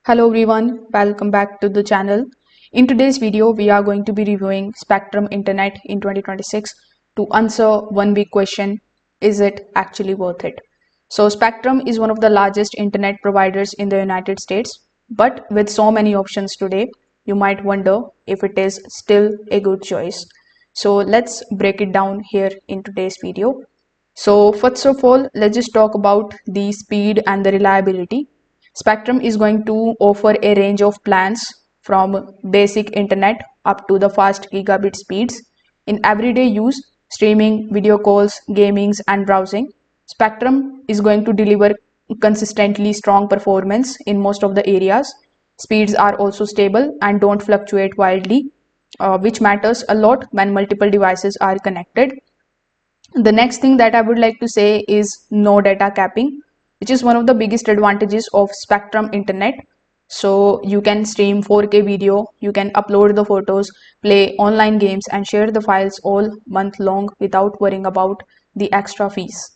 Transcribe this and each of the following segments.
Hello everyone, welcome back to the channel. In today's video, we are going to be reviewing Spectrum Internet in 2026 to answer one big question: is it actually worth it? So Spectrum is one of the largest internet providers in the United States, but with so many options today, you might wonder if it is still a good choice. So let's break it down here in today's video. So first of all, let's just talk about the speed and the reliability. Spectrum is going to offer a range of plans from basic internet up to the fast gigabit speeds in everyday use, streaming, video calls, gamings, and browsing. Spectrum is going to deliver consistently strong performance in most of the areas. Speeds are also stable and don't fluctuate wildly, which matters a lot when multiple devices are connected. The next thing that I would like to say is no data capping, which is one of the biggest advantages of Spectrum Internet. So you can stream 4K video, you can upload the photos, play online games, and share the files all month long without worrying about the extra fees.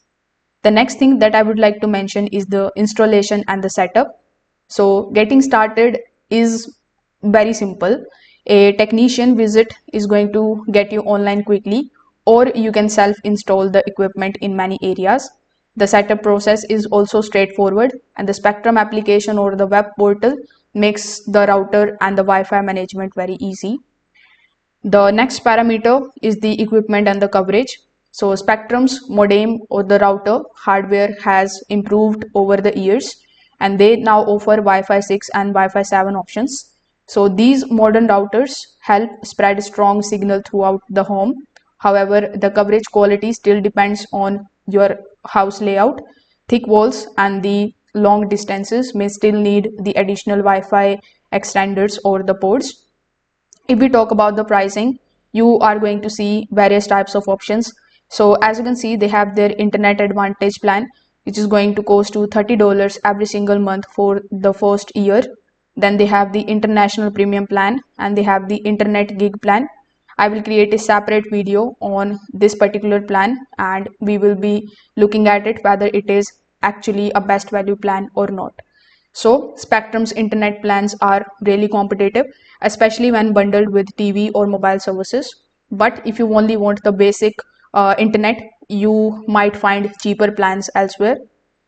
The next thing that I would like to mention is the installation and the setup. So getting started is very simple. A technician visit is going to get you online quickly, or you can self-install the equipment in many areas. The setup process is also straightforward, and the Spectrum application or the web portal makes the router and the Wi-Fi management very easy. The next parameter is the equipment and the coverage. So Spectrum's modem or the router hardware has improved over the years, and they now offer Wi-Fi 6 and Wi-Fi 7 options. So these modern routers help spread strong signal throughout the home. However, the coverage quality still depends on your house layout. Thick walls and the long distances may still need the additional Wi-Fi extenders or the ports. If we talk about the pricing, you are going to see various types of options. So as you can see, they have their internet advantage plan, which is going to cost you $30 every single month for the first year. Then they have the international premium plan, and they have the internet gig plan. I will create a separate video on this particular plan, and we will be looking at it whether it is actually a best value plan or not. So Spectrum's internet plans are really competitive, especially when bundled with TV or mobile services. But if you only want the basic internet, you might find cheaper plans elsewhere.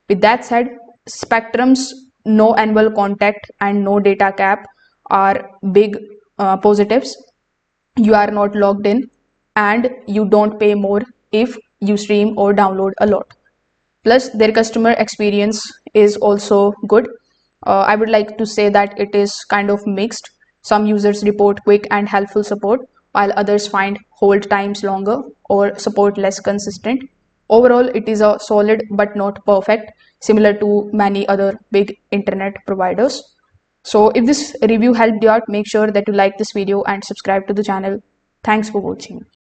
With that said, Spectrum's no annual contact and no data cap are big positives. You are not logged in, and you don't pay more if you stream or download a lot. Plus, their customer experience is also good. I would like to say that it is kind of mixed. Some users report quick and helpful support, while others find hold times longer or support less consistent. Overall, it is a solid but not perfect, similar to many other big internet providers. So if this review helped you out, make sure that you like this video and subscribe to the channel. Thanks for watching.